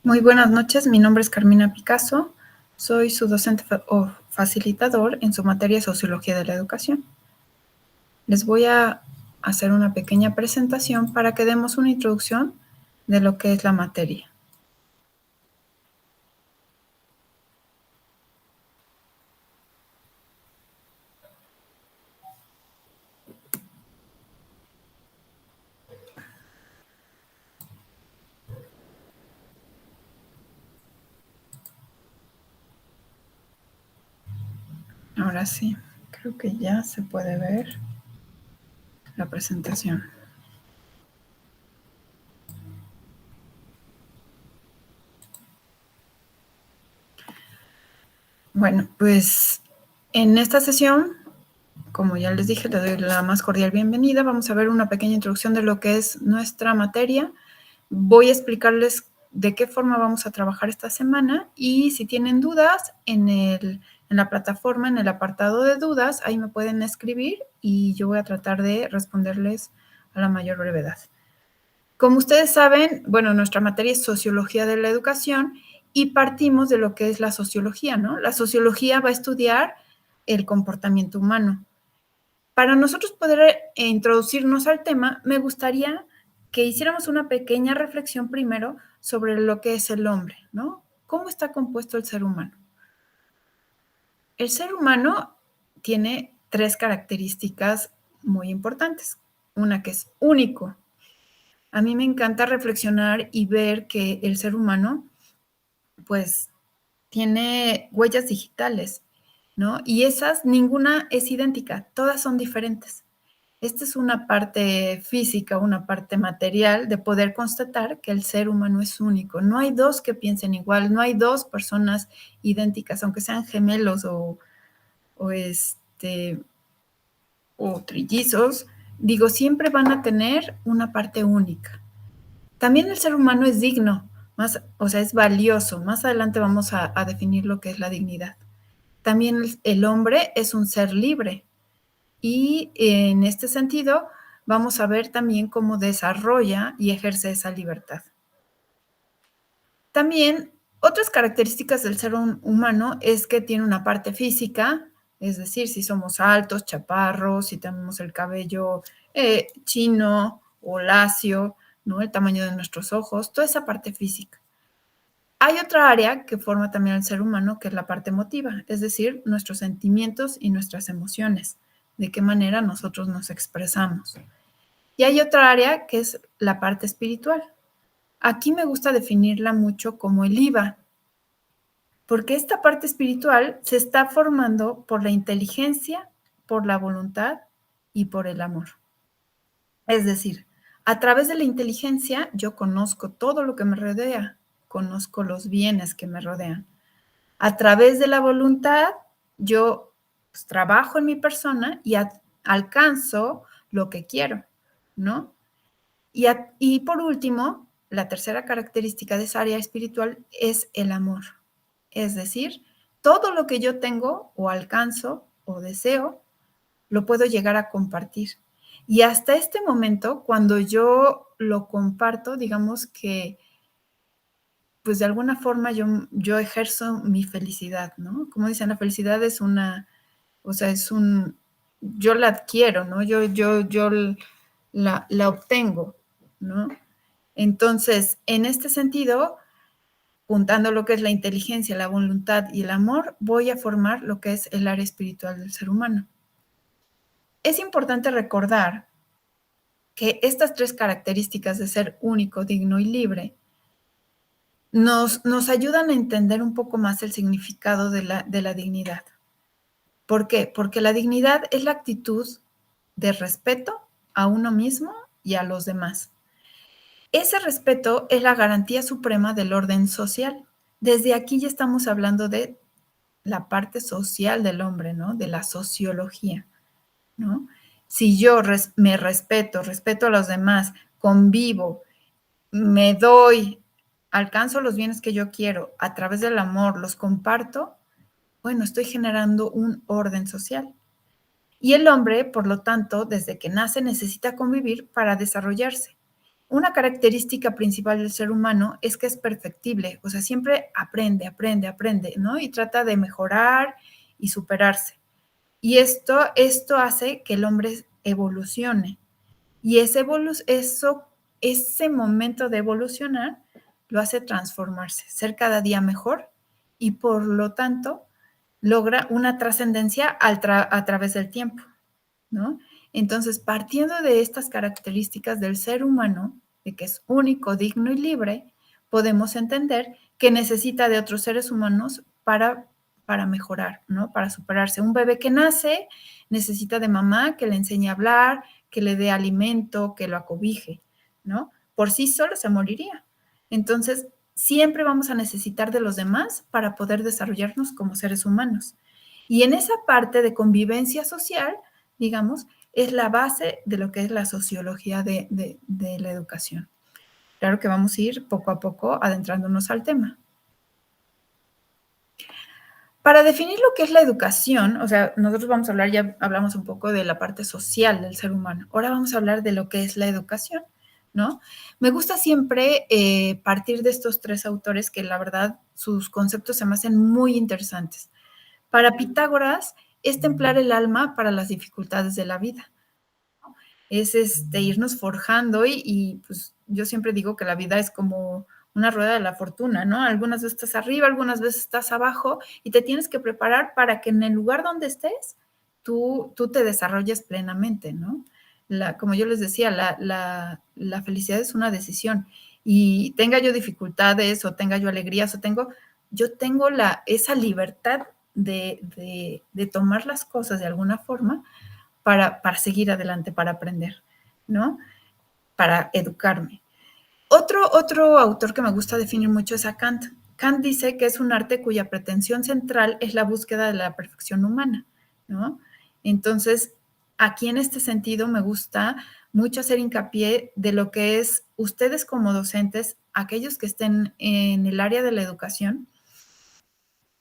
Muy buenas noches, mi nombre es Carmina Picasso, soy su docente o facilitador en su materia Sociología de la Educación. Les voy a hacer una pequeña presentación para que demos una introducción de lo que es la materia. Ahora sí, creo que ya se puede ver la presentación. Bueno, pues en esta sesión, como ya les dije, le doy la más cordial bienvenida. Vamos a ver una pequeña introducción de lo que es nuestra materia. Voy a explicarles de qué forma vamos a trabajar esta semana y si tienen dudas en la plataforma, en el apartado de dudas, ahí me pueden escribir y yo voy a tratar de responderles a la mayor brevedad. Como ustedes saben, bueno, nuestra materia es Sociología de la Educación y partimos de lo que es la sociología, ¿no? La sociología va a estudiar el comportamiento humano. Para nosotros poder introducirnos al tema, me gustaría que hiciéramos una pequeña reflexión primero sobre lo que es el hombre, ¿no? ¿Cómo está compuesto el ser humano? El ser humano tiene tres características muy importantes. Una que es único. A mí me encanta reflexionar y ver que el ser humano, pues, tiene huellas digitales, ¿no? Y esas, ninguna es idéntica, todas son diferentes. Esta es una parte física, una parte material de poder constatar que el ser humano es único. No hay dos que piensen igual, no hay dos personas idénticas, aunque sean gemelos o, o trillizos, digo, siempre van a tener una parte única. También el ser humano es digno, más, o sea, es valioso. Más adelante vamos a definir lo que es la dignidad. También el hombre es un ser libre, y en este sentido, vamos a ver también cómo desarrolla y ejerce esa libertad. También, otras características del ser humano es que tiene una parte física, es decir, si somos altos, chaparros, si tenemos el cabello chino o lacio, ¿no? El tamaño de nuestros ojos, toda esa parte física. Hay otra área que forma también al ser humano, que es la parte emotiva, es decir, nuestros sentimientos y nuestras emociones, de qué manera nosotros nos expresamos. Y hay otra área que es la parte espiritual. Aquí me gusta definirla mucho como el IVA, porque esta parte espiritual se está formando por la inteligencia, por la voluntad y por el amor. Es decir, a través de la inteligencia yo conozco todo lo que me rodea, conozco los bienes que me rodean. A través de la voluntad, yo pues, trabajo en mi persona y alcanzo lo que quiero, ¿no? Y por último, la tercera característica de esa área espiritual es el amor. Es decir, todo lo que yo tengo o alcanzo o deseo, lo puedo llegar a compartir. Y hasta este momento, cuando yo lo comparto, digamos que pues de alguna forma yo ejerzo mi felicidad, ¿no? Como dicen, la felicidad es una, o sea, yo la adquiero, ¿no? Yo la obtengo, ¿no? Entonces, en este sentido, juntando lo que es la inteligencia, la voluntad y el amor, voy a formar lo que es el área espiritual del ser humano. Es importante recordar que estas tres características de ser único, digno y libre nos ayudan a entender un poco más el significado de la dignidad. ¿Por qué? Porque la dignidad es la actitud de respeto a uno mismo y a los demás. Ese respeto es la garantía suprema del orden social. Desde aquí ya estamos hablando de la parte social del hombre, ¿no? De la sociología, ¿no? Si yo me respeto, respeto a los demás, convivo, me doy, alcanzo los bienes que yo quiero a través del amor, los comparto, bueno, estoy generando un orden social. Y el hombre, por lo tanto, desde que nace necesita convivir para desarrollarse. Una característica principal del ser humano es que es perfectible, o sea, siempre aprende, aprende, aprende, ¿no? Y trata de mejorar y superarse. Y esto hace que el hombre evolucione. Y ese momento de evolucionar lo hace transformarse, ser cada día mejor y por lo tanto logra una trascendencia a través del tiempo, ¿no? Entonces, partiendo de estas características del ser humano, de que es único, digno y libre, podemos entender que necesita de otros seres humanos para mejorar, ¿no? Para superarse. Un bebé que nace necesita de mamá que le enseñe a hablar, que le dé alimento, que lo acobije, ¿no? Por sí solo se moriría. Entonces, siempre vamos a necesitar de los demás para poder desarrollarnos como seres humanos. Y en esa parte de convivencia social, digamos, es la base de lo que es la sociología de la educación. Claro que vamos a ir poco a poco adentrándonos al tema. Para definir lo que es la educación, o sea, nosotros vamos a hablar, ya hablamos un poco de la parte social del ser humano. Ahora vamos a hablar de lo que es la educación, ¿no? Me gusta siempre partir de estos tres autores que la verdad sus conceptos se me hacen muy interesantes. Para Pitágoras es templar el alma para las dificultades de la vida. Es irnos forjando pues yo siempre digo que la vida es como una rueda de la fortuna, ¿no? Algunas veces estás arriba, algunas veces estás abajo y te tienes que preparar para que en el lugar donde estés tú te desarrolles plenamente, ¿no? Como yo les decía, la felicidad es una decisión y tenga yo dificultades o tenga yo alegrías yo tengo esa libertad de tomar las cosas de alguna forma para seguir adelante, para aprender, ¿no? Para educarme. Otro autor que me gusta definir mucho es a Kant. Kant dice que es un arte cuya pretensión central es la búsqueda de la perfección humana, ¿no? Entonces, aquí en este sentido me gusta mucho hacer hincapié de lo que es ustedes como docentes, aquellos que estén en el área de la educación,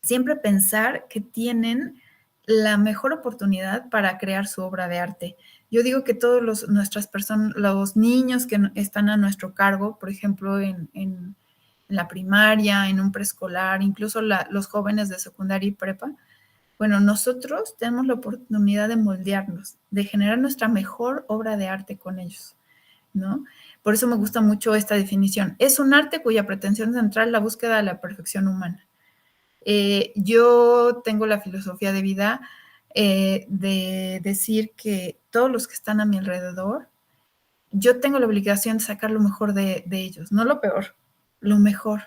siempre pensar que tienen la mejor oportunidad para crear su obra de arte. Yo digo que todos nuestras personas, los niños que están a nuestro cargo, por ejemplo, en la primaria, en un preescolar, incluso los jóvenes de secundaria y prepa, bueno, nosotros tenemos la oportunidad de moldearnos, de generar nuestra mejor obra de arte con ellos, ¿no? Por eso me gusta mucho esta definición. Es un arte cuya pretensión central es la búsqueda de la perfección humana. Yo tengo la filosofía de vida de decir que todos los que están a mi alrededor, yo tengo la obligación de sacar lo mejor de ellos, no lo peor, lo mejor,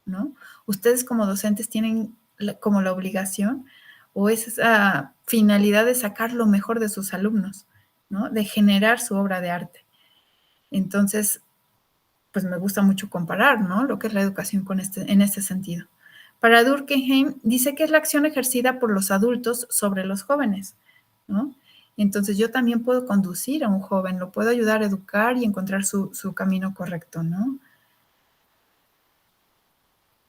¿no? Ustedes como docentes tienen como la obligación o esa finalidad de sacar lo mejor de sus alumnos, ¿no? De generar su obra de arte. Entonces, pues me gusta mucho comparar, ¿no? Lo que es la educación en este sentido. Para Durkheim dice que es la acción ejercida por los adultos sobre los jóvenes, ¿no? Entonces yo también puedo conducir a un joven, lo puedo ayudar a educar y encontrar su camino correcto, ¿no?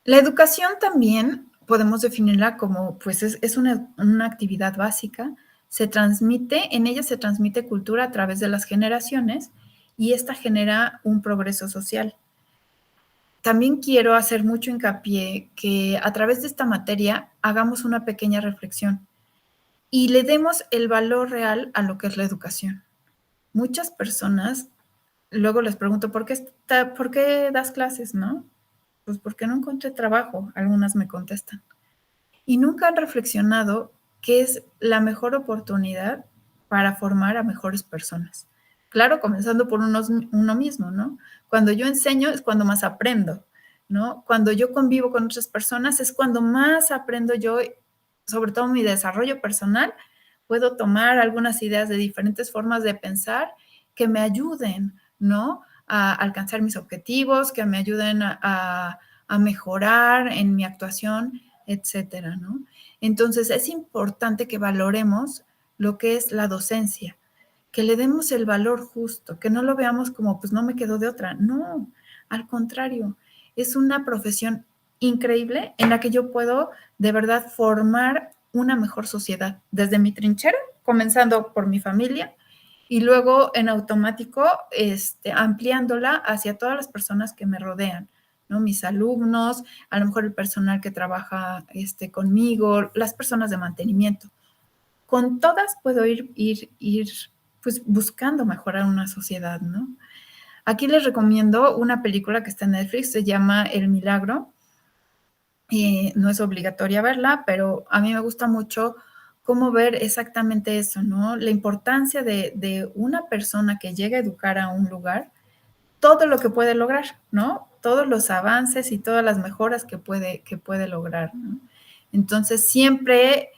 La educación también podemos definirla como, pues es una actividad básica, en ella se transmite cultura a través de las generaciones y esta genera un progreso social. También quiero hacer mucho hincapié que a través de esta materia hagamos una pequeña reflexión y le demos el valor real a lo que es la educación. Muchas personas, luego les pregunto, ¿por qué das clases, no? Pues porque no encontré trabajo, algunas me contestan. Y nunca han reflexionado que es la mejor oportunidad para formar a mejores personas. Claro, comenzando por uno mismo, ¿no? Cuando yo enseño es cuando más aprendo, ¿no? Cuando yo convivo con otras personas es cuando más aprendo yo, sobre todo mi desarrollo personal, puedo tomar algunas ideas de diferentes formas de pensar que me ayuden, ¿no? A alcanzar mis objetivos, que me ayuden a mejorar en mi actuación, etcétera, ¿no? Entonces, es importante que valoremos lo que es la docencia, que le demos el valor justo, que no lo veamos como, pues no me quedo de otra. No, al contrario, es una profesión increíble en la que yo puedo de verdad formar una mejor sociedad, desde mi trinchera, comenzando por mi familia y luego en automático, ampliándola hacia todas las personas que me rodean, ¿no? Mis alumnos, a lo mejor el personal que trabaja, conmigo, las personas de mantenimiento. Con todas puedo ir, pues, buscando mejorar una sociedad, ¿no? Aquí les recomiendo una película que está en Netflix, se llama El Milagro. No es obligatoria verla, pero a mí me gusta mucho cómo ver exactamente eso, ¿no? La importancia de una persona que llega a educar a un lugar, todo lo que puede lograr, ¿no? Todos los avances y todas las mejoras que puede lograr, ¿no? Entonces, siempre,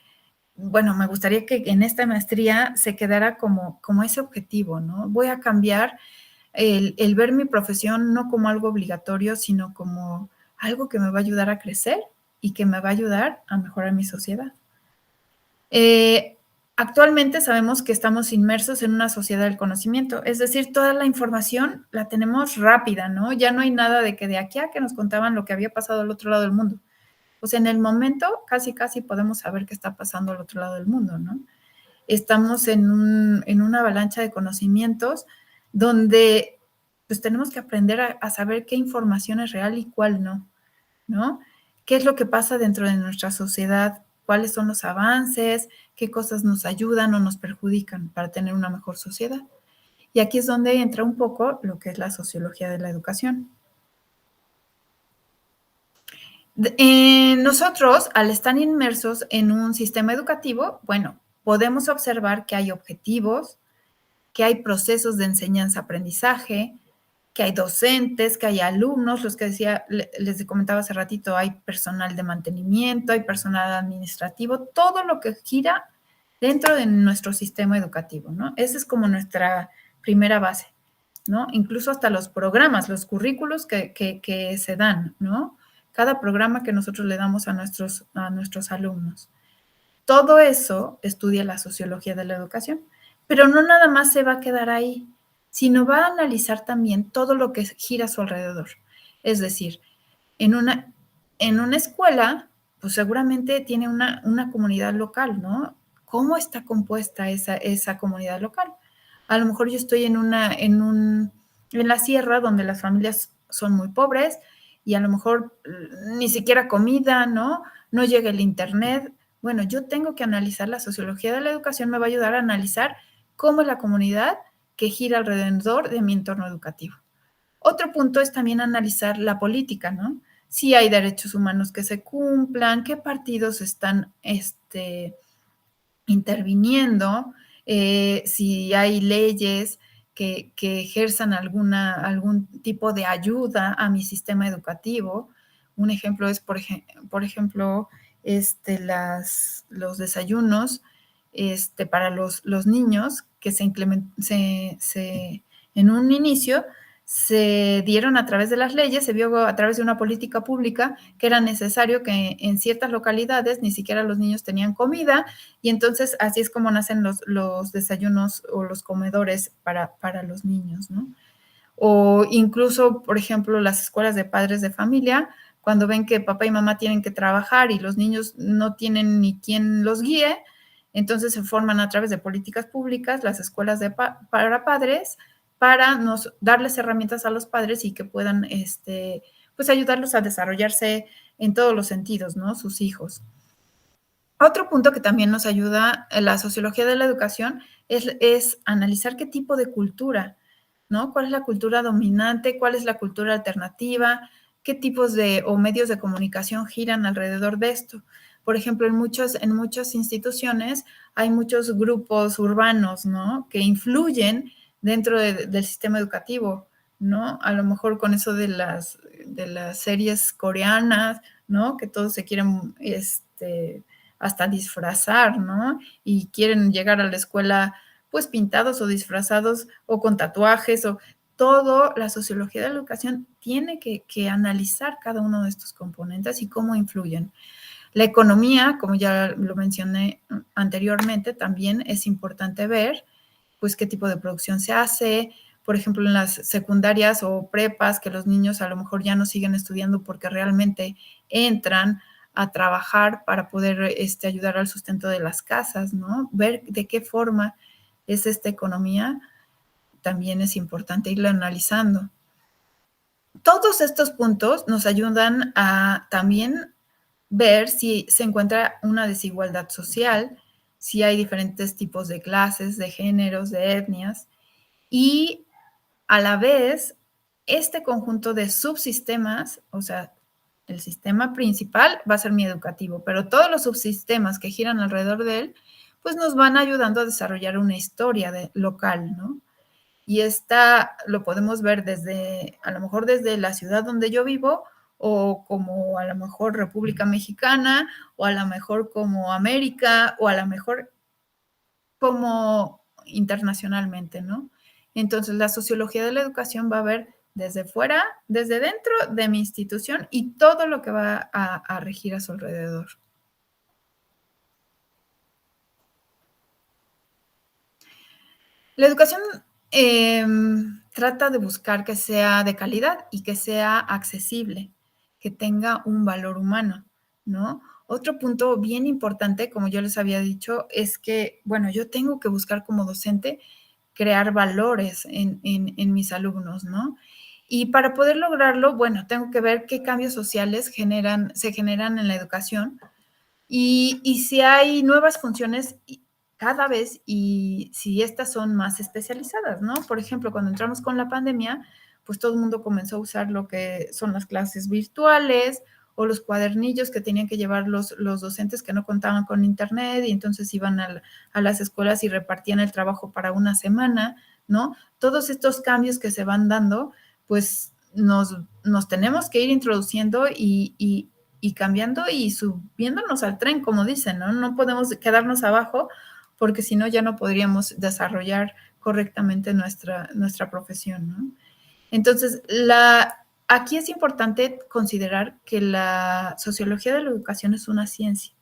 bueno, me gustaría que en esta maestría se quedara como ese objetivo, ¿no? Voy a cambiar el ver mi profesión no como algo obligatorio, sino como algo que me va a ayudar a crecer y que me va a ayudar a mejorar mi sociedad. Eh, Actualmente sabemos que estamos inmersos en una sociedad del conocimiento, es decir, toda la información la tenemos rápida, ¿no? Ya no hay nada de que de aquí a que nos contaban lo que había pasado al otro lado del mundo. O sea, en el momento casi, casi podemos saber qué está pasando al otro lado del mundo, ¿no? Estamos en una avalancha de conocimientos donde pues tenemos que aprender a saber qué información es real y cuál no, ¿no? ¿Qué es lo que pasa dentro de nuestra sociedad? ¿Cuáles son los avances? ¿Qué cosas nos ayudan o nos perjudican para tener una mejor sociedad? Y aquí es donde entra un poco lo que es la sociología de la educación. Nosotros, al estar inmersos en un sistema educativo, bueno, podemos observar que hay objetivos, que hay procesos de enseñanza-aprendizaje, que hay docentes, que hay alumnos, los que decía, les comentaba hace ratito, hay personal de mantenimiento, hay personal administrativo, todo lo que gira dentro de nuestro sistema educativo, ¿no? Esa es como nuestra primera base, ¿no? Incluso hasta los programas, los currículos que se dan, ¿no? Cada programa que nosotros le damos a nuestros alumnos. Todo eso estudia la sociología de la educación, pero no nada más se va a quedar ahí, sino va a analizar también todo lo que gira a su alrededor. Es decir, en una, en una escuela, pues seguramente tiene una comunidad local, ¿no? ¿Cómo está compuesta esa comunidad local? A lo mejor yo estoy en la sierra donde las familias son muy pobres y a lo mejor ni siquiera comida, ¿no? No llega el internet. Bueno, yo tengo que analizar la sociología de la educación, me va a ayudar a analizar cómo es la comunidad que gira alrededor de mi entorno educativo. Otro punto es también analizar la política, ¿no? Si hay derechos humanos que se cumplan, qué partidos están interviniendo, si hay leyes que ejerzan algún tipo de ayuda a mi sistema educativo. Un ejemplo es, por ejemplo, los desayunos para los niños que en un inicio se dieron a través de las leyes, se vio a través de una política pública que era necesario que en ciertas localidades ni siquiera los niños tenían comida y entonces así es como nacen los desayunos o los comedores para los niños, ¿no? O incluso, por ejemplo, las escuelas de padres de familia, cuando ven que papá y mamá tienen que trabajar y los niños no tienen ni quien los guíe, entonces se forman a través de políticas públicas las escuelas para padres para darles herramientas a los padres y que puedan pues ayudarlos a desarrollarse en todos los sentidos, ¿no? Sus hijos. Otro punto que también nos ayuda la sociología de la educación es analizar qué tipo de cultura, ¿no? ¿Cuál es la cultura dominante? ¿Cuál es la cultura alternativa? ¿Qué tipos o medios de comunicación giran alrededor de esto? Por ejemplo, en muchas instituciones hay muchos grupos urbanos, ¿no? Que influyen dentro del sistema educativo, ¿no? A lo mejor con eso de las series coreanas, ¿no? Que todos se quieren, hasta disfrazar, ¿no? Y quieren llegar a la escuela pues pintados o disfrazados o con tatuajes o todo, la sociología de la educación tiene que analizar cada uno de estos componentes y cómo influyen. La economía, como ya lo mencioné anteriormente, también es importante ver pues qué tipo de producción se hace, por ejemplo, en las secundarias o prepas, que los niños a lo mejor ya no siguen estudiando porque realmente entran a trabajar para poder ayudar al sustento de las casas, ¿no? Ver de qué forma es esta economía, también es importante irlo analizando. Todos estos puntos nos ayudan a también ver si se encuentra una desigualdad social, si hay diferentes tipos de clases, de géneros, de etnias, y a la vez, este conjunto de subsistemas, o sea, el sistema principal va a ser mi educativo, pero todos los subsistemas que giran alrededor de él, pues nos van ayudando a desarrollar una historia local, ¿no? Y esta lo podemos ver desde, a lo mejor desde la ciudad donde yo vivo, o como a lo mejor República Mexicana, o a lo mejor como América, o a lo mejor como internacionalmente, ¿no? Entonces, la sociología de la educación va a ver desde fuera, desde dentro de mi institución y todo lo que va a regir a su alrededor. La educación trata de buscar que sea de calidad y que sea accesible, que tenga un valor humano, ¿no? Otro punto bien importante, como yo les había dicho, es que, bueno, yo tengo que buscar como docente crear valores en mis alumnos, ¿no? Y para poder lograrlo, bueno, tengo que ver qué cambios sociales se generan en la educación y si hay nuevas funciones cada vez y si estas son más especializadas, ¿no? Por ejemplo, cuando entramos con la pandemia, pues todo el mundo comenzó a usar lo que son las clases virtuales o los cuadernillos que tenían que llevar los docentes que no contaban con internet y entonces iban a las escuelas y repartían el trabajo para una semana, ¿no? Todos estos cambios que se van dando, pues nos tenemos que ir introduciendo y cambiando y subiéndonos al tren, como dicen, ¿no? No podemos quedarnos abajo porque si no ya no podríamos desarrollar correctamente nuestra profesión, ¿no? Entonces, aquí es importante considerar que la sociología de la educación es una ciencia.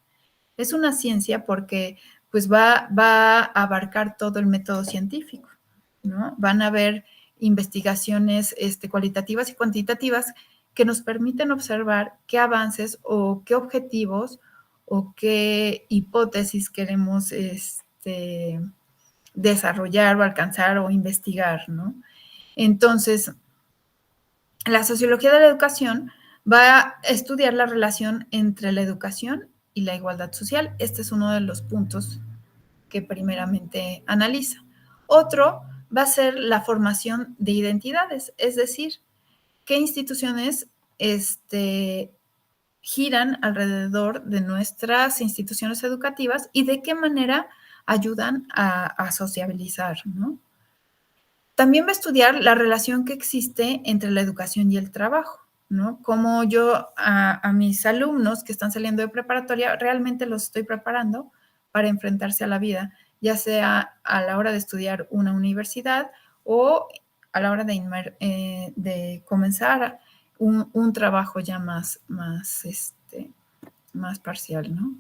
Es una ciencia porque pues va a abarcar todo el método científico, ¿no? Van a haber investigaciones cualitativas y cuantitativas que nos permiten observar qué avances o qué objetivos o qué hipótesis queremos desarrollar o alcanzar o investigar, ¿no? Entonces, la sociología de la educación va a estudiar la relación entre la educación y la igualdad social. Este es uno de los puntos que primeramente analiza. Otro va a ser la formación de identidades, es decir, qué instituciones giran alrededor de nuestras instituciones educativas y de qué manera ayudan a sociabilizar, ¿no? También va a estudiar la relación que existe entre la educación y el trabajo, ¿no? Cómo yo a mis alumnos que están saliendo de preparatoria realmente los estoy preparando para enfrentarse a la vida, ya sea a la hora de estudiar una universidad o a la hora de comenzar un trabajo ya más parcial, ¿no?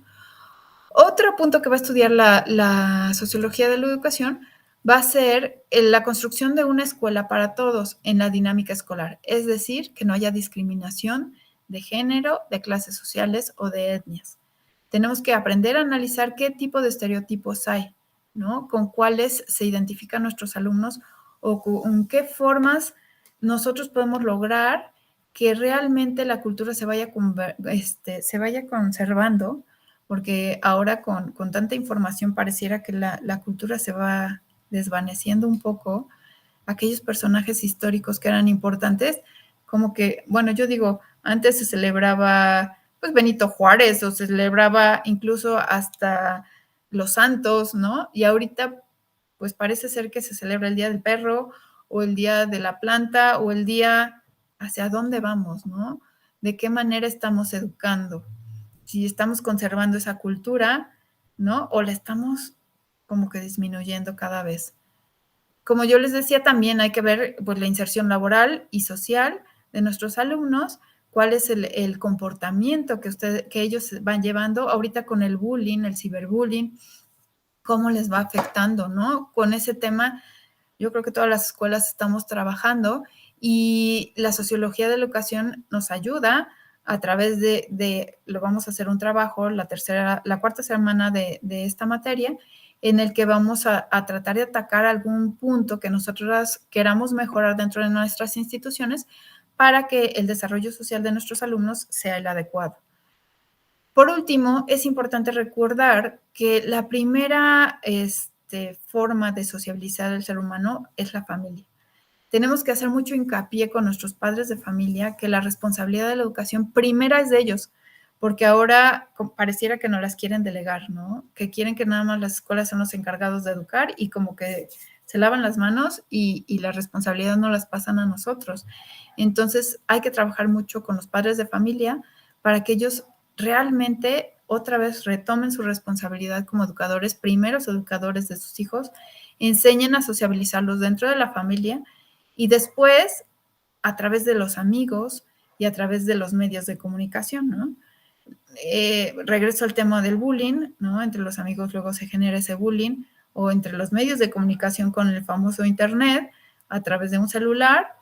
Otro punto que va a estudiar la sociología de la educación va a ser la construcción de una escuela para todos en la dinámica escolar, es decir, que no haya discriminación de género, de clases sociales o de etnias. Tenemos que aprender a analizar qué tipo de estereotipos hay, ¿no? Con cuáles se identifican nuestros alumnos o con qué formas nosotros podemos lograr que realmente la cultura se vaya conservando porque ahora con tanta información pareciera que la cultura se va desvaneciendo un poco. Aquellos personajes históricos que eran importantes, como que, bueno, yo digo, antes se celebraba pues Benito Juárez o se celebraba incluso hasta los santos, ¿no? Y ahorita pues parece ser que se celebra el Día del Perro o el Día de la Planta o el día hacia dónde vamos, ¿no? ¿De qué manera estamos educando? Si estamos conservando esa cultura, ¿no? O la estamos como que disminuyendo cada vez. Como yo les decía, también hay que ver pues, la inserción laboral y social de nuestros alumnos, cuál es el comportamiento que ellos van llevando ahorita con el bullying, el ciberbullying, cómo les va afectando, ¿no? Con ese tema, yo creo que todas las escuelas estamos trabajando y la sociología de la educación nos ayuda a través lo vamos a hacer un trabajo, la cuarta semana de esta materia, en el que vamos a tratar de atacar algún punto que nosotros queramos mejorar dentro de nuestras instituciones para que el desarrollo social de nuestros alumnos sea el adecuado. Por último, es importante recordar que la primera forma de sociabilizar al ser humano es la familia. Tenemos que hacer mucho hincapié con nuestros padres de familia que la responsabilidad de la educación primera es de ellos, porque ahora pareciera que no las quieren delegar, ¿no? Que quieren que nada más las escuelas son los encargados de educar y como que se lavan las manos y la responsabilidad no las pasan a nosotros. Entonces hay que trabajar mucho con los padres de familia para que ellos realmente otra vez retomen su responsabilidad como educadores, primeros educadores de sus hijos, enseñen a sociabilizarlos dentro de la familia y después a través de los amigos y a través de los medios de comunicación, ¿no? Regreso al tema del bullying, ¿no? Entre los amigos luego se genera ese bullying, o entre los medios de comunicación con el famoso internet, a través de un celular,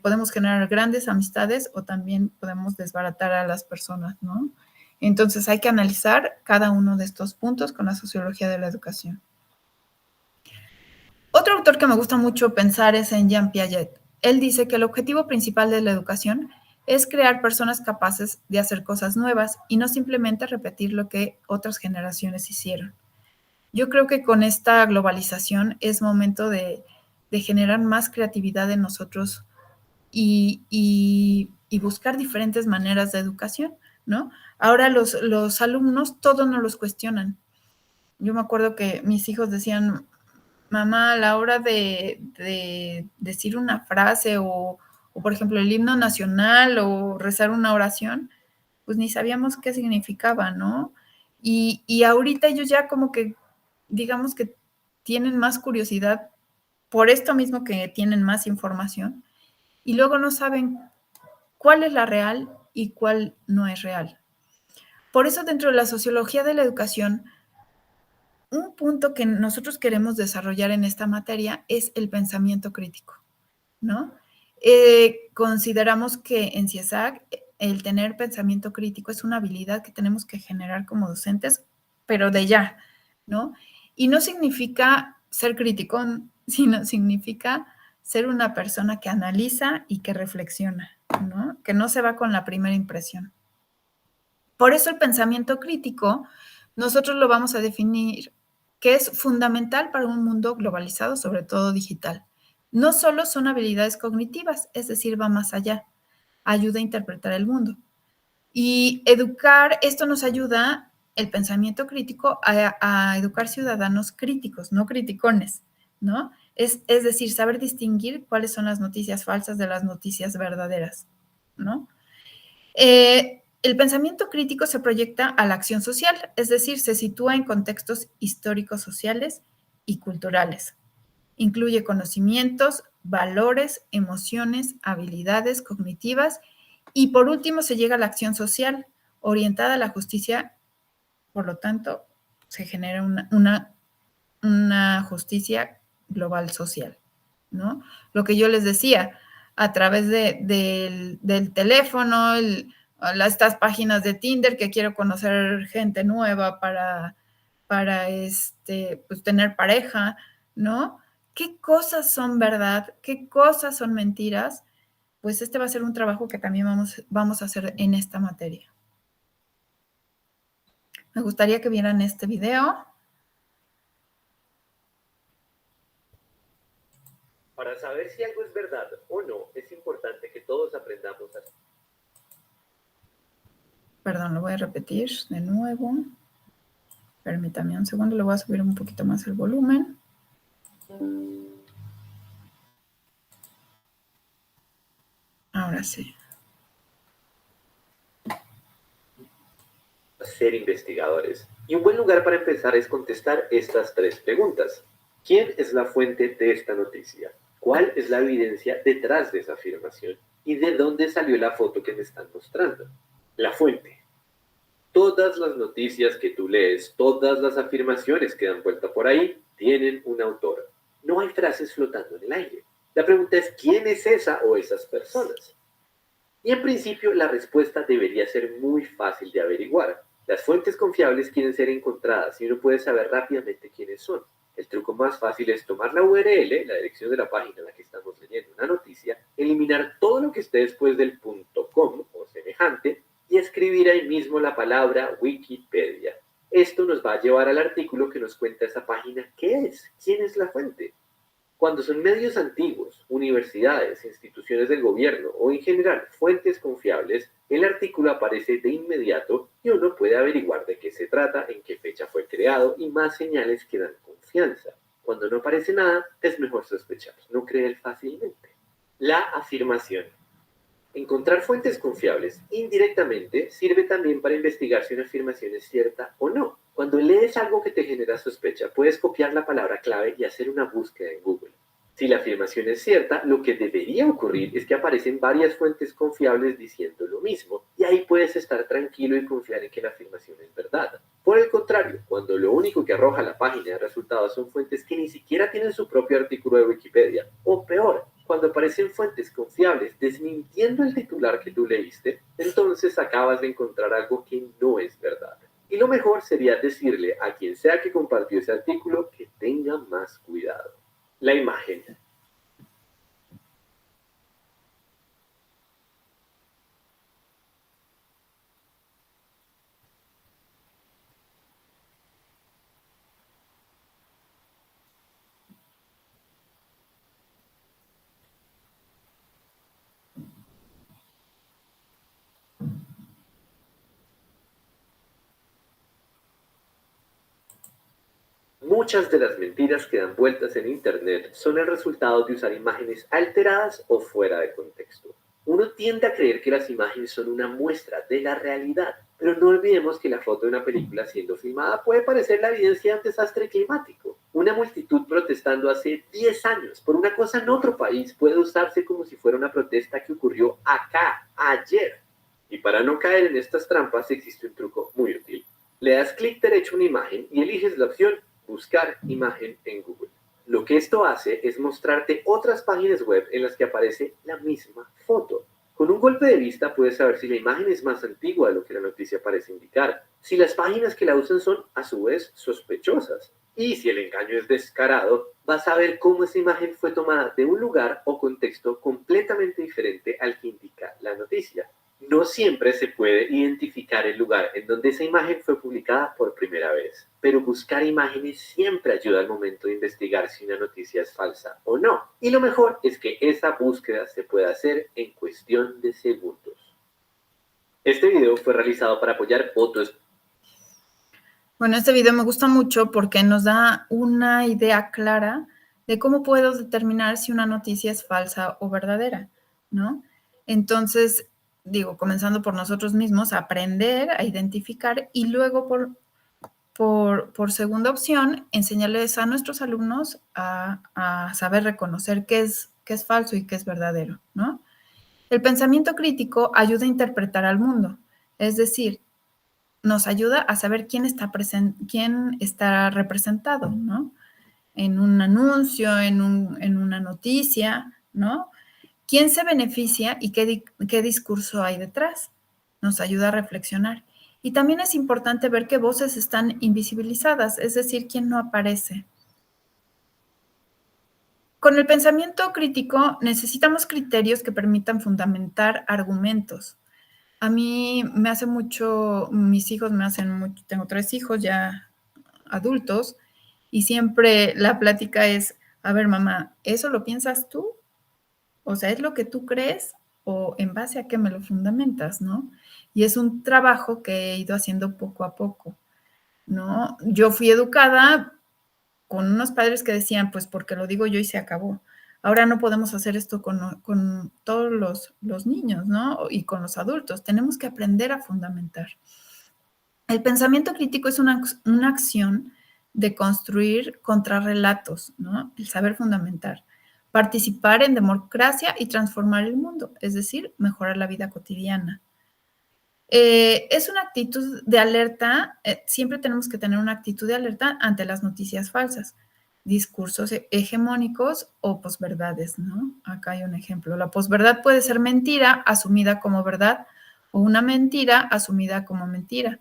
podemos generar grandes amistades o también podemos desbaratar a las personas, ¿no? Entonces hay que analizar cada uno de estos puntos con la sociología de la educación. Otro autor que me gusta mucho pensar es en Jean Piaget. Él dice que el objetivo principal de la educación es crear personas capaces de hacer cosas nuevas y no simplemente repetir lo que otras generaciones hicieron. Yo creo que con esta globalización es momento de generar más creatividad en nosotros y buscar diferentes maneras de educación, ¿no? Ahora los alumnos todos nos los cuestionan. Yo me acuerdo que mis hijos decían, mamá, a la hora de decir una frase o, por ejemplo, el himno nacional o rezar una oración, pues ni sabíamos qué significaba, ¿no? Y ahorita ellos ya como que, digamos que tienen más curiosidad por esto mismo que tienen más información y luego no saben cuál es la real y cuál no es real. Por eso dentro de la sociología de la educación, un punto que nosotros queremos desarrollar en esta materia es el pensamiento crítico, ¿no? Consideramos que en CIESAC el tener pensamiento crítico es una habilidad que tenemos que generar como docentes, pero de ya, ¿no? Y no significa ser crítico, sino significa ser una persona que analiza y que reflexiona, ¿no? Que no se va con la primera impresión. Por eso el pensamiento crítico, nosotros lo vamos a definir que es fundamental para un mundo globalizado, sobre todo digital. No solo son habilidades cognitivas, es decir, va más allá, ayuda a interpretar el mundo. Y educar, esto nos ayuda, el pensamiento crítico, a educar ciudadanos críticos, no criticones, ¿no? Es decir, saber distinguir cuáles son las noticias falsas de las noticias verdaderas, ¿no? El pensamiento crítico se proyecta a la acción social, es decir, se sitúa en contextos históricos, sociales y culturales. Incluye conocimientos, valores, emociones, habilidades cognitivas y por último se llega a la acción social orientada a la justicia, por lo tanto, se genera una justicia global social, ¿no? Lo que yo les decía, a través del teléfono, estas páginas de Tinder que quiero conocer gente nueva para pues, tener pareja, ¿no? ¿Qué cosas son verdad? ¿Qué cosas son mentiras? Pues va a ser un trabajo que también vamos a hacer en esta materia. Me gustaría que vieran este video. Para saber si algo es verdad o no, es importante que todos aprendamos a... Perdón, lo voy a repetir de nuevo. Permítame un segundo, le voy a subir un poquito más el volumen. Ahora sí. Ser investigadores. Y un buen lugar para empezar es contestar estas tres preguntas. ¿Quién es la fuente de esta noticia? ¿Cuál es la evidencia detrás de esa afirmación? ¿Y de dónde salió la foto que me están mostrando? La fuente. Todas las noticias que tú lees, todas las afirmaciones que dan vuelta por ahí, tienen un autor. No hay frases flotando en el aire. La pregunta es, ¿quién es esa o esas personas? Y en principio la respuesta debería ser muy fácil de averiguar. Las fuentes confiables quieren ser encontradas y uno puede saber rápidamente quiénes son. El truco más fácil es tomar la URL, la dirección de la página en la que estamos leyendo una noticia, eliminar todo lo que esté después del .com o semejante y escribir ahí mismo la palabra Wikipedia. Esto nos va a llevar al artículo que nos cuenta esa página qué es, quién es la fuente. Cuando son medios antiguos, universidades, instituciones del gobierno o en general fuentes confiables, el artículo aparece de inmediato y uno puede averiguar de qué se trata, en qué fecha fue creado y más señales que dan confianza. Cuando no aparece nada, es mejor sospechar, no creer fácilmente. La afirmación. Encontrar fuentes confiables indirectamente sirve también para investigar si una afirmación es cierta o no. Cuando lees algo que te genera sospecha, puedes copiar la palabra clave y hacer una búsqueda en Google. Si la afirmación es cierta, lo que debería ocurrir es que aparecen varias fuentes confiables diciendo lo mismo, y ahí puedes estar tranquilo y confiar en que la afirmación es verdad. Por el contrario, cuando lo único que arroja la página de resultados son fuentes que ni siquiera tienen su propio artículo de Wikipedia, o peor, cuando aparecen fuentes confiables desmintiendo el titular que tú leíste, entonces acabas de encontrar algo que no es verdad. Y lo mejor sería decirle a quien sea que compartió ese artículo que tenga más cuidado. La imagen. Muchas de las mentiras que dan vueltas en Internet son el resultado de usar imágenes alteradas o fuera de contexto. Uno tiende a creer que las imágenes son una muestra de la realidad, pero no olvidemos que la foto de una película siendo filmada puede parecer la evidencia de un desastre climático. Una multitud protestando hace 10 años por una cosa en otro país puede usarse como si fuera una protesta que ocurrió acá, ayer. Y para no caer en estas trampas existe un truco muy útil. Le das clic derecho a una imagen y eliges la opción Buscar imagen en Google. Lo que esto hace es mostrarte otras páginas web en las que aparece la misma foto. Con un golpe de vista puedes saber si la imagen es más antigua de lo que la noticia parece indicar, si las páginas que la usan son a su vez sospechosas, y si el engaño es descarado, vas a ver cómo esa imagen fue tomada de un lugar o contexto completamente diferente al que indica la noticia. No siempre se puede identificar el lugar en donde esa imagen fue publicada por primera vez, pero buscar imágenes siempre ayuda al momento de investigar si una noticia es falsa o no. Y lo mejor es que esa búsqueda se puede hacer en cuestión de segundos. Este video fue realizado para apoyar otros. Bueno, este video me gusta mucho porque nos da una idea clara de cómo puedo determinar si una noticia es falsa o verdadera, ¿no? Entonces, digo, comenzando por nosotros mismos, aprender a identificar y luego por segunda opción, enseñarles a nuestros alumnos a saber reconocer qué es falso y qué es verdadero, ¿no? El pensamiento crítico ayuda a interpretar al mundo, es decir, nos ayuda a saber quién está representado, ¿no? En un anuncio, en una noticia, ¿no? ¿Quién se beneficia y qué discurso hay detrás? Nos ayuda a reflexionar. Y también es importante ver qué voces están invisibilizadas, es decir, quién no aparece. Con el pensamiento crítico necesitamos criterios que permitan fundamentar argumentos. A mí me hace mucho, mis hijos me hacen mucho, tengo 3 hijos ya adultos, y siempre la plática es, a ver, mamá, ¿eso lo piensas tú? O sea, ¿es lo que tú crees o en base a qué me lo fundamentas, no? Y es un trabajo que he ido haciendo poco a poco, ¿no? Yo fui educada con unos padres que decían, pues porque lo digo yo y se acabó. Ahora no podemos hacer esto con todos los niños, ¿no? Y con los adultos. Tenemos que aprender a fundamentar. El pensamiento crítico es una acción de construir contrarrelatos, ¿no? El saber fundamentar. Participar en democracia y transformar el mundo, es decir, mejorar la vida cotidiana. Es una actitud de alerta, siempre tenemos que tener una actitud de alerta ante las noticias falsas, discursos hegemónicos o posverdades, ¿no? Acá hay un ejemplo. La posverdad puede ser mentira asumida como verdad o una mentira asumida como mentira,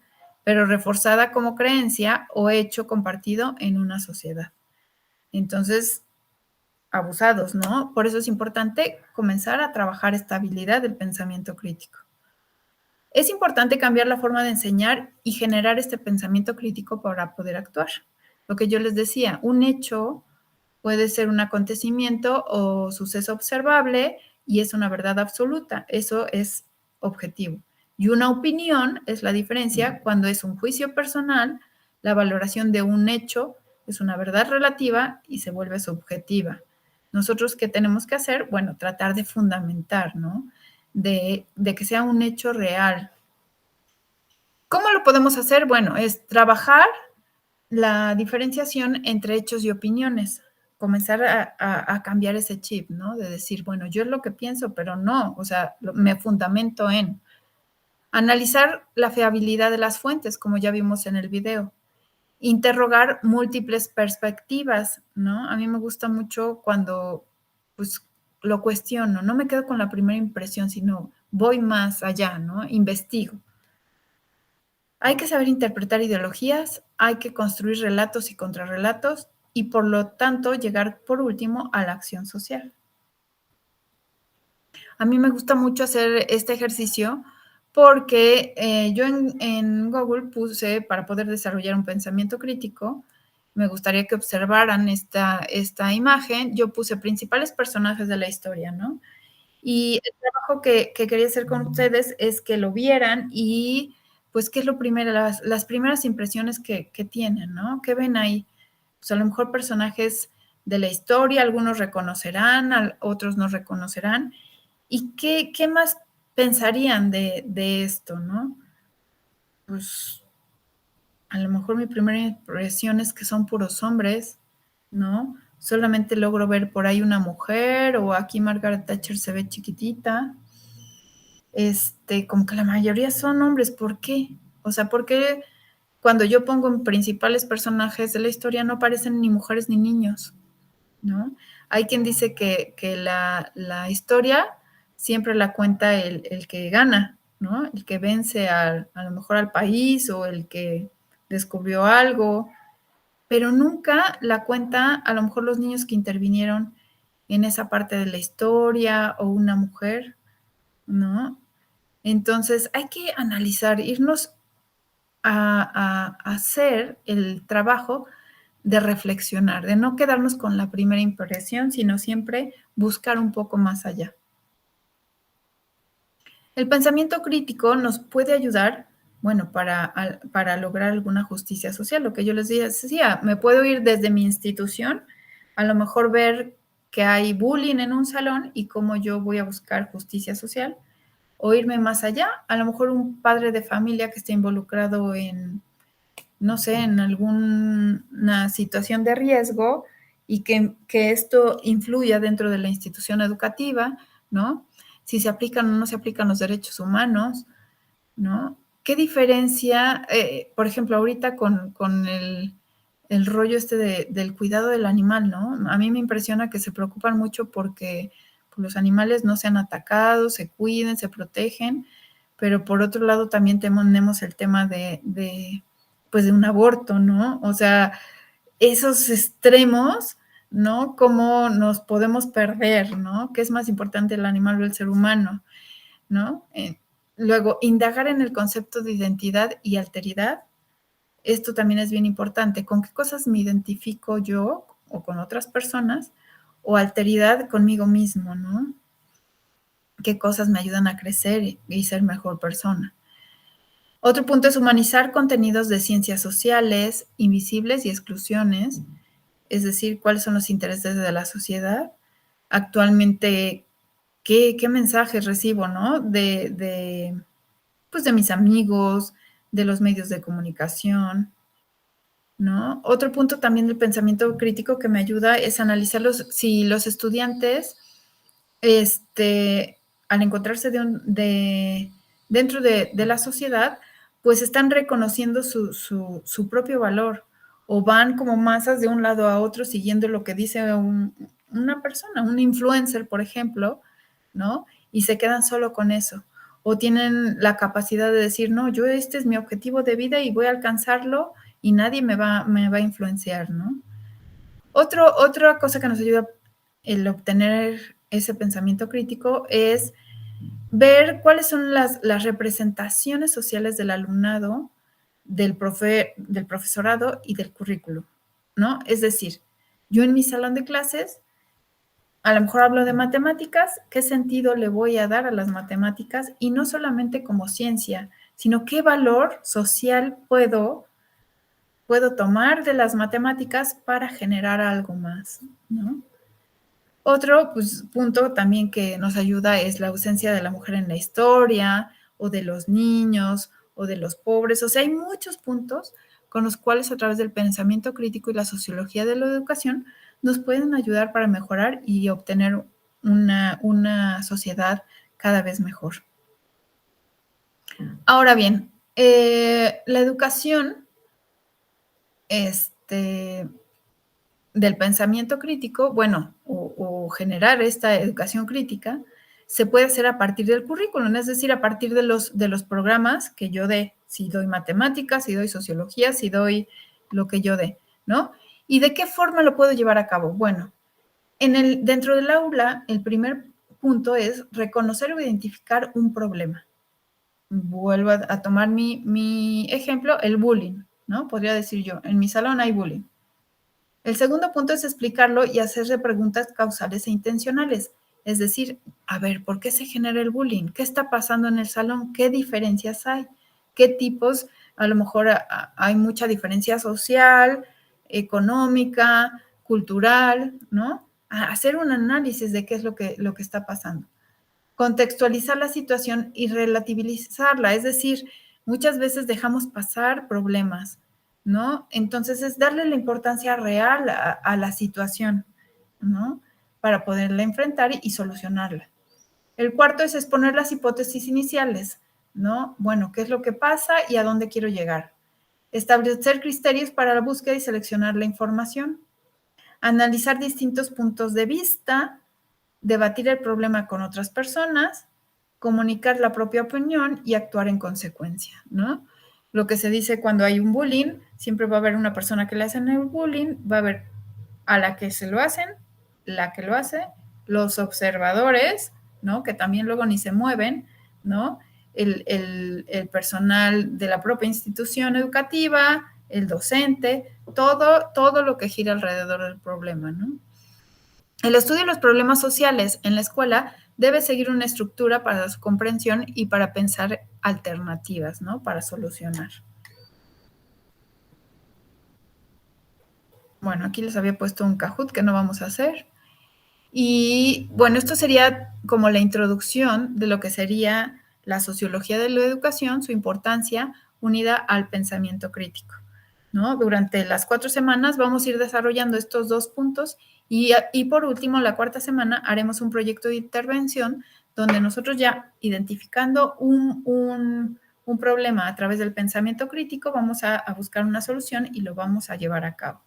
pero reforzada como creencia o hecho compartido en una sociedad. Entonces, abusados, ¿no? Por eso es importante comenzar a trabajar esta habilidad del pensamiento crítico. Es importante cambiar la forma de enseñar y generar este pensamiento crítico para poder actuar. Lo que yo les decía, un hecho puede ser un acontecimiento o suceso observable y es una verdad absoluta. Eso es objetivo. Y una opinión es la diferencia cuando es un juicio personal, la valoración de un hecho es una verdad relativa y se vuelve subjetiva. Nosotros, ¿qué tenemos que hacer? Bueno, tratar de fundamentar, ¿no? De que sea un hecho real. ¿Cómo lo podemos hacer? Bueno, es trabajar la diferenciación entre hechos y opiniones, comenzar a cambiar ese chip, ¿no? De decir, bueno, yo es lo que pienso, pero no, o sea, me fundamento en analizar la fiabilidad de las fuentes, como ya vimos en el video, interrogar múltiples perspectivas, ¿no? A mí me gusta mucho cuando, pues, lo cuestiono, no me quedo con la primera impresión, sino voy más allá, ¿no? Investigo. Hay que saber interpretar ideologías, hay que construir relatos y contrarrelatos y por lo tanto llegar por último a la acción social. A mí me gusta mucho hacer este ejercicio porque yo en Google puse para poder desarrollar un pensamiento crítico, me gustaría que observaran esta imagen, yo puse principales personajes de la historia, ¿no? Y el trabajo que quería hacer con ustedes es que lo vieran y pues qué es lo primero, las primeras impresiones que tienen, ¿no? ¿Qué ven ahí? Pues a lo mejor personajes de la historia, algunos reconocerán, otros no reconocerán. ¿Y qué más pensarían de esto, no? Pues a lo mejor mi primera impresión es que son puros hombres, ¿no? Solamente logro ver por ahí una mujer o aquí Margaret Thatcher se ve chiquitita. Como que la mayoría son hombres, ¿por qué? O sea, ¿por qué cuando yo pongo en principales personajes de la historia no aparecen ni mujeres ni niños, ¿no? Hay quien dice que la historia siempre la cuenta el que gana, ¿no? El que vence a lo mejor al país o el que descubrió algo, pero nunca la cuenta a lo mejor los niños que intervinieron en esa parte de la historia o una mujer, ¿no? Entonces hay que analizar, irnos a hacer el trabajo de reflexionar, de no quedarnos con la primera impresión, sino siempre buscar un poco más allá. El pensamiento crítico nos puede ayudar, bueno, para lograr alguna justicia social. Lo que yo les decía, me puedo ir desde mi institución, a lo mejor ver que hay bullying en un salón y cómo yo voy a buscar justicia social, o irme más allá, a lo mejor un padre de familia que esté involucrado en, no sé, en alguna situación de riesgo y que esto influya dentro de la institución educativa, ¿no? Si se aplican o no se aplican los derechos humanos, ¿no? ¿Qué diferencia, por ejemplo, ahorita con el rollo del cuidado del animal, ¿no? A mí me impresiona que se preocupan mucho porque los animales no sean atacados, se cuiden, se protegen, pero por otro lado también tenemos el tema pues de un aborto, ¿no? O sea, esos extremos, ¿no? Cómo nos podemos perder, ¿no? ¿Qué es más importante, el animal o el ser humano, ¿no? Luego, indagar en el concepto de identidad y alteridad. Esto también es bien importante. ¿Con qué cosas me identifico yo o con otras personas? O alteridad conmigo mismo, ¿no? ¿Qué cosas me ayudan a crecer y ser mejor persona? Otro punto es humanizar contenidos de ciencias sociales, invisibles y exclusiones, es decir, cuáles son los intereses de la sociedad. Actualmente, ¿qué mensajes recibo, no? Pues de mis amigos, de los medios de comunicación, ¿no? Otro punto también del pensamiento crítico que me ayuda es analizar si los estudiantes, al encontrarse dentro de la sociedad, pues están reconociendo su propio valor o van como masas de un lado a otro siguiendo lo que dice una persona, un influencer, por ejemplo, ¿no? Y se quedan solo con eso. o tienen la capacidad de decir, no, yo este es mi objetivo de vida y voy a alcanzarlo y nadie me va a influenciar, ¿no? Otra cosa que nos ayuda el obtener ese pensamiento crítico es ver cuáles son las representaciones sociales del alumnado, del profesorado y del currículo, ¿no? Es decir, yo en mi salón de clases, a lo mejor hablo de matemáticas, ¿qué sentido le voy a dar a las matemáticas? Y no solamente como ciencia, sino qué valor social puedo tomar de las matemáticas para generar algo más, ¿no? Otro punto también que nos ayuda es la ausencia de la mujer en la historia, o de los niños, o de los pobres. O sea, hay muchos puntos con los cuales a través del pensamiento crítico y la sociología de la educación nos pueden ayudar para mejorar y obtener una sociedad cada vez mejor. Ahora bien, la educación del pensamiento crítico, bueno, o generar esta educación crítica, se puede hacer a partir del currículum, es decir, a partir de los programas que yo dé, si doy matemáticas, si doy sociología, si doy lo que yo dé, ¿no? ¿Y de qué forma lo puedo llevar a cabo? Bueno, dentro del aula, el primer punto es reconocer o identificar un problema. Vuelvo a tomar mi ejemplo, el bullying, ¿no? Podría decir yo, en mi salón hay bullying. El segundo punto es explicarlo y hacerle preguntas causales e intencionales. Es decir, a ver, ¿por qué se genera el bullying? ¿Qué está pasando en el salón? ¿Qué diferencias hay? ¿Qué tipos? A lo mejor hay mucha diferencia social, económica, cultural, ¿no? Hacer un análisis de qué es lo que está pasando. Contextualizar la situación y relativizarla, es decir, muchas veces dejamos pasar problemas, ¿no? Entonces es darle la importancia real a la situación, ¿no? Para poderla enfrentar y solucionarla. El cuarto es exponer las hipótesis iniciales, ¿no? Bueno, ¿qué es lo que pasa y a dónde quiero llegar? Establecer criterios para la búsqueda y seleccionar la información. Analizar distintos puntos de vista, debatir el problema con otras personas, comunicar la propia opinión y actuar en consecuencia, ¿no? Lo que se dice cuando hay un bullying, siempre va a haber una persona que le hacen el bullying, va a haber a la que se lo hacen, la que lo hace, los observadores, ¿no? Que también luego ni se mueven, ¿no? El personal de la propia institución educativa, el docente, todo lo que gira alrededor del problema, ¿no? El estudio de los problemas sociales en la escuela debe seguir una estructura para su comprensión y para pensar alternativas, ¿no? Para solucionar. Bueno, aquí les había puesto un Kahoot que no vamos a hacer. Y bueno, esto sería como la introducción de lo que sería la sociología de la educación, su importancia unida al pensamiento crítico, ¿no? Durante las 4 semanas vamos a ir desarrollando estos 2 puntos y por último, la cuarta semana haremos un proyecto de intervención donde nosotros ya identificando un problema a través del pensamiento crítico vamos a buscar una solución y lo vamos a llevar a cabo.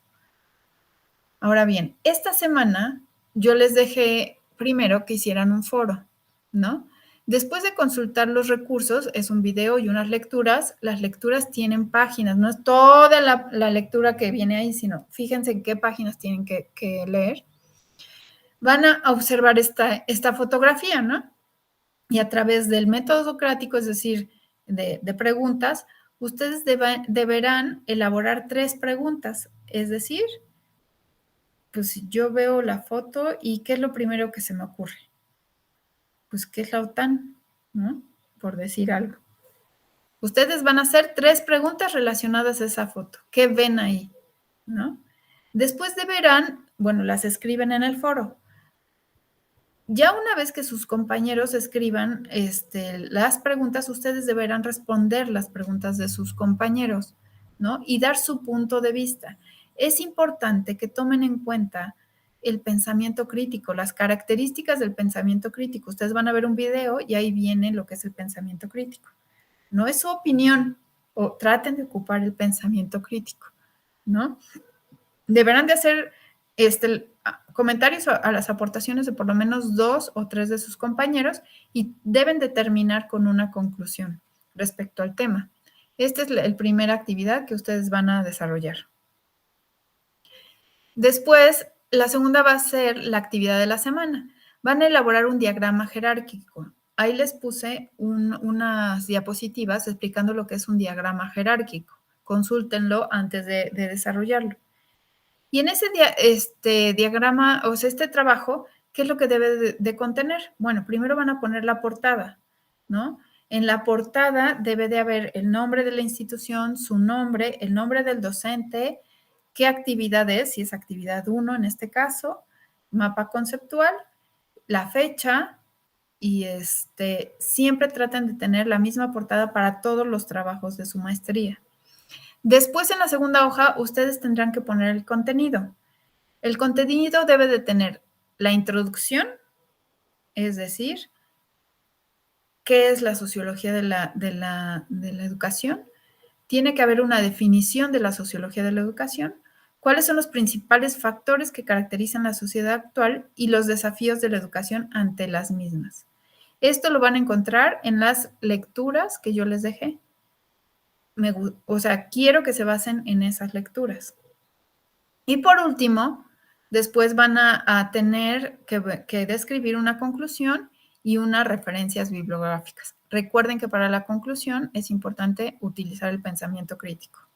Ahora bien, esta semana yo les dejé primero que hicieran un foro, ¿no? Después de consultar los recursos, es un video y unas lecturas. Las lecturas tienen páginas, no es toda la lectura que viene ahí, sino fíjense en qué páginas tienen que leer. Van a observar esta fotografía, ¿no? Y a través del método socrático, es decir, de preguntas, ustedes deberán elaborar 3 preguntas, es decir, pues yo veo la foto y ¿qué es lo primero que se me ocurre? Pues, ¿qué es la OTAN? ¿No? Por decir algo. Ustedes van a hacer 3 preguntas relacionadas a esa foto. ¿Qué ven ahí? ¿No? Después deberán, bueno, las escriben en el foro. Ya una vez que sus compañeros escriban las preguntas, ustedes deberán responder las preguntas de sus compañeros, ¿no? Y dar su punto de vista. Es importante que tomen en cuenta el pensamiento crítico, las características del pensamiento crítico. Ustedes van a ver un video y ahí viene lo que es el pensamiento crítico. No es su opinión, o traten de ocupar el pensamiento crítico, ¿no? Deberán de hacer comentarios a las aportaciones de por lo menos 2 o 3 de sus compañeros y deben de terminar con una conclusión respecto al tema. Esta es la primera actividad que ustedes van a desarrollar. Después, la segunda va a ser la actividad de la semana. Van a elaborar un diagrama jerárquico. Ahí les puse unas diapositivas explicando lo que es un diagrama jerárquico. Consúltenlo antes de desarrollarlo. Y en ese diagrama, o sea, este trabajo, ¿qué es lo que debe de contener? Bueno, primero van a poner la portada, ¿no? En la portada debe de haber el nombre de la institución, su nombre, el nombre del docente, qué actividad es, si es actividad 1 en este caso, mapa conceptual, la fecha, y siempre traten de tener la misma portada para todos los trabajos de su maestría. Después, en la segunda hoja, ustedes tendrán que poner el contenido. El contenido debe de tener la introducción, es decir, qué es la sociología de la educación. Tiene que haber una definición de la sociología de la educación, cuáles son los principales factores que caracterizan la sociedad actual y los desafíos de la educación ante las mismas. Esto lo van a encontrar en las lecturas que yo les dejé. Quiero que se basen en esas lecturas. Y por último, después van a tener que describir una conclusión y unas referencias bibliográficas. Recuerden que para la conclusión es importante utilizar el pensamiento crítico.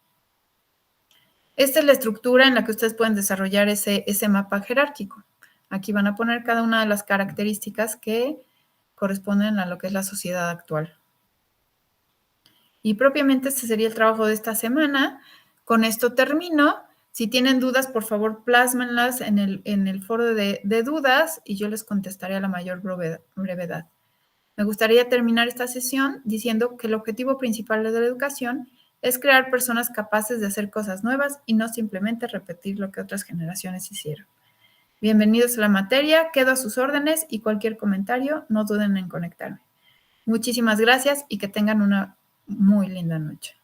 Esta es la estructura en la que ustedes pueden desarrollar ese mapa jerárquico. Aquí van a poner cada una de las características que corresponden a lo que es la sociedad actual. Y propiamente este sería el trabajo de esta semana. Con esto termino. Si tienen dudas, por favor, plásmenlas en el foro de dudas y yo les contestaré a la mayor brevedad. Me gustaría terminar esta sesión diciendo que el objetivo principal de la educación es crear personas capaces de hacer cosas nuevas y no simplemente repetir lo que otras generaciones hicieron. Bienvenidos a la materia, quedo a sus órdenes y cualquier comentario, no duden en conectarme. Muchísimas gracias y que tengan una muy linda noche.